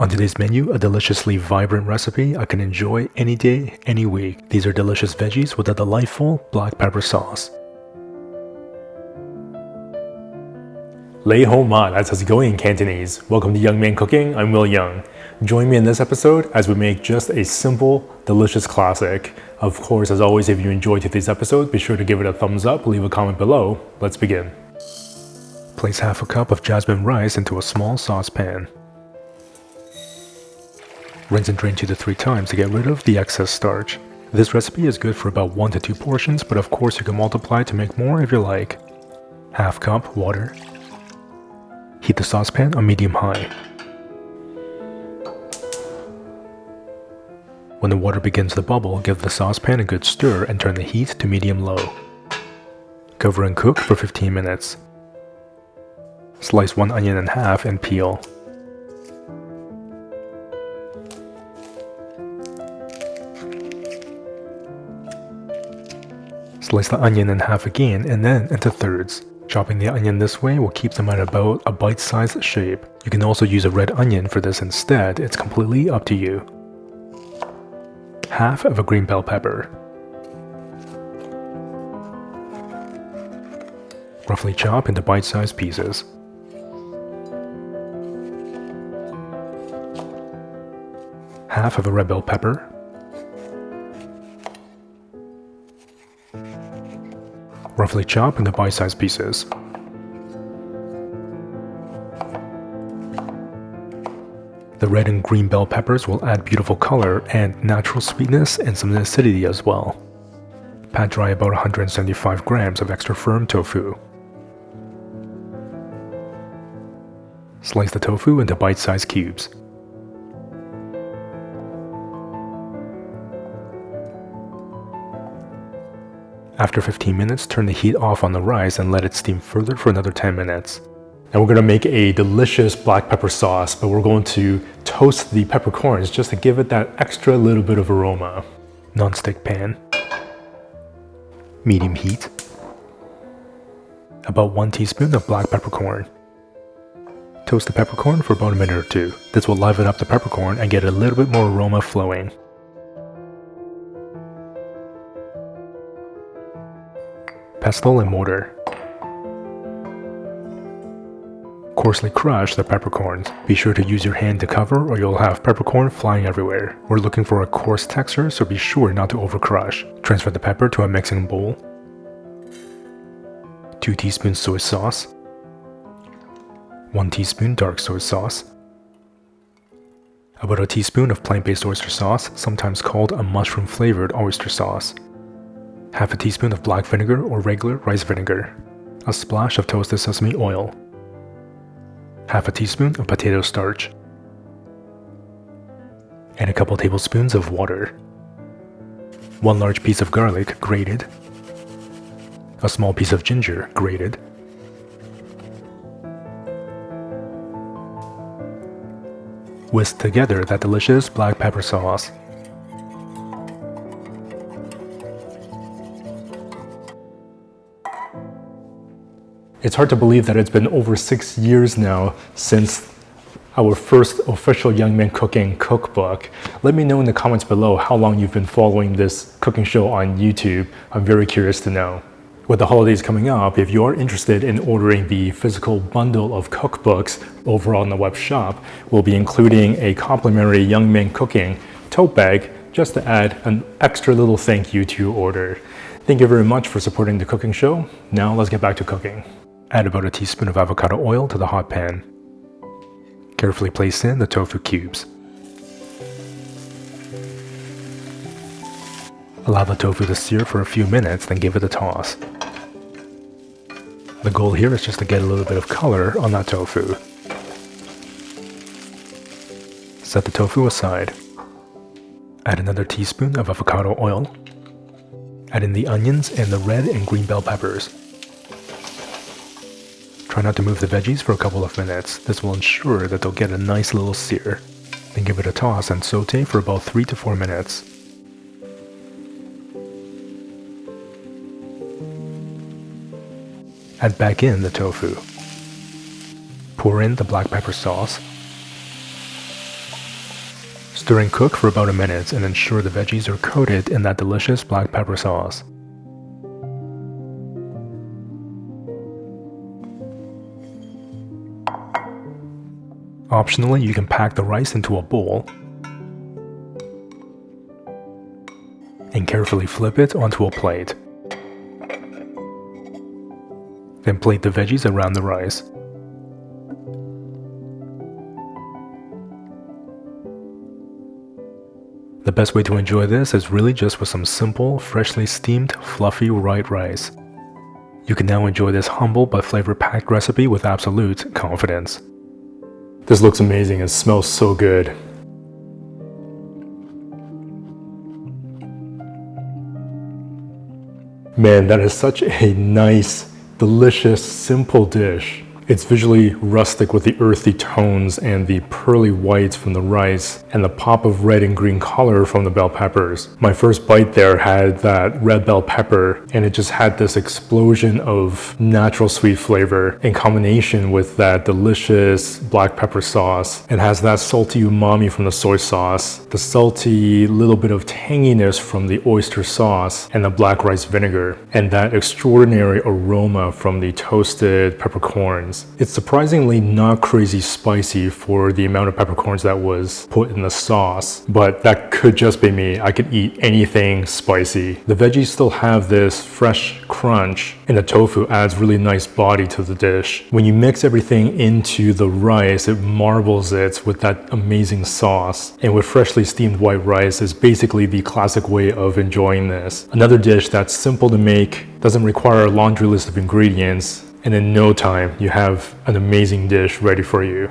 On today's menu, a deliciously vibrant recipe I can enjoy any day, any week. These are delicious veggies with a delightful black pepper sauce. Lei Ho Ma, that's how's it going in Cantonese. Welcome to Young Man Cooking, I'm Yeung. Join me in this episode as we make just a simple, delicious classic. Of course, as always, if you enjoyed today's episode, be sure to give it a thumbs up, leave a comment below. Let's begin. Place half a cup of jasmine rice into a small saucepan. Rinse and drain 2 to 3 times to get rid of the excess starch. This recipe is good for about 1 to 2 portions, but of course you can multiply to make more if you like. Half cup water. Heat the saucepan on medium-high. When the water begins to bubble, give the saucepan a good stir and turn the heat to medium-low. Cover and cook for 15 minutes. Slice 1 onion in half and peel. Slice the onion in half again and then into thirds. Chopping the onion this way will keep them at about a bite-sized shape. You can also use a red onion for this instead, it's completely up to you. Half of a green bell pepper. Roughly chop into bite-sized pieces. Half of a red bell pepper. Roughly chop into bite-sized pieces. The red and green bell peppers will add beautiful color and natural sweetness and some acidity as well. Pat dry about 175 grams of extra firm tofu. Slice the tofu into bite-sized cubes. After 15 minutes, turn the heat off on the rice and let it steam further for another 10 minutes. And we're going to make a delicious black pepper sauce, but we're going to toast the peppercorns just to give it that extra little bit of aroma. Non-stick pan. Medium heat. About 1 teaspoon of black peppercorn. Toast the peppercorn for about a minute or 2. This will liven up the peppercorn and get a little bit more aroma flowing. Pestle and mortar. Coarsely crush the peppercorns. Be sure to use your hand to cover or you'll have peppercorn flying everywhere. We're looking for a coarse texture, so be sure not to overcrush. Transfer the pepper to a mixing bowl. 2 teaspoons soy sauce. 1 teaspoon dark soy sauce. About a teaspoon of plant-based oyster sauce, sometimes called a mushroom-flavored oyster sauce. Half a teaspoon of black vinegar or regular rice vinegar. A splash of toasted sesame oil. Half a teaspoon of potato starch. And a couple tablespoons of water. 1 large piece of garlic grated. A small piece of ginger grated. Whisk together that delicious black pepper sauce. It's hard to believe that it's been over 6 years now since our first official Young Man Cooking cookbook. Let me know in the comments below how long you've been following this cooking show on YouTube. I'm very curious to know. With the holidays coming up, if you are interested in ordering the physical bundle of cookbooks over on the web shop, we'll be including a complimentary Young Man Cooking tote bag just to add an extra little thank you to your order. Thank you very much for supporting the cooking show. Now let's get back to cooking. Add about a teaspoon of avocado oil to the hot pan. Carefully place in the tofu cubes. Allow the tofu to sear for a few minutes, then give it a toss. The goal here is just to get a little bit of color on that tofu. Set the tofu aside. Add another teaspoon of avocado oil. Add in the onions and the red and green bell peppers. Try not to move the veggies for a couple of minutes. This will ensure that they'll get a nice little sear. Then give it a toss and saute for about 3 to 4 minutes. Add back in the tofu. Pour in the black pepper sauce. Stir and cook for about a minute and ensure the veggies are coated in that delicious black pepper sauce. Optionally, you can pack the rice into a bowl and carefully flip it onto a plate. Then plate the veggies around the rice. The best way to enjoy this is really just with some simple, freshly steamed, fluffy white rice. You can now enjoy this humble but flavor-packed recipe with absolute confidence. This looks amazing and smells so good. Man, that is such a nice, delicious, simple dish. It's visually rustic with the earthy tones and the pearly whites from the rice and the pop of red and green color from the bell peppers. My first bite there had that red bell pepper and it just had this explosion of natural sweet flavor in combination with that delicious black pepper sauce. It has that salty umami from the soy sauce, the salty little bit of tanginess from the oyster sauce and the black rice vinegar, and that extraordinary aroma from the toasted peppercorns. It's surprisingly not crazy spicy for the amount of peppercorns that was put in the sauce, but that could just be me. I could eat anything spicy. The veggies still have this fresh crunch, and the tofu adds really nice body to the dish. When you mix everything into the rice, it marbles it with that amazing sauce, and with freshly steamed white rice is basically the classic way of enjoying this. Another dish that's simple to make, doesn't require a laundry list of ingredients, and in no time, you have an amazing dish ready for you.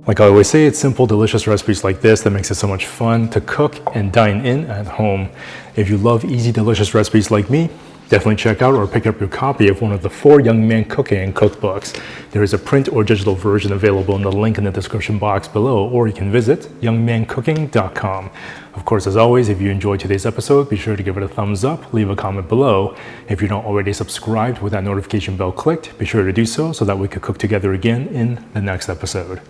Like I always say, it's simple, delicious recipes like this that makes it so much fun to cook and dine in at home. If you love easy, delicious recipes like me, definitely check out or pick up your copy of one of the 4 Young Man cooking cookbooks. There is a print or digital version available in the link in the description box below, or you can visit youngmancooking.com. Of course, as always, if you enjoyed today's episode, be sure to give it a thumbs up, leave a comment below. If you're not already subscribed with that notification bell clicked, be sure to do so that we could cook together again in the next episode.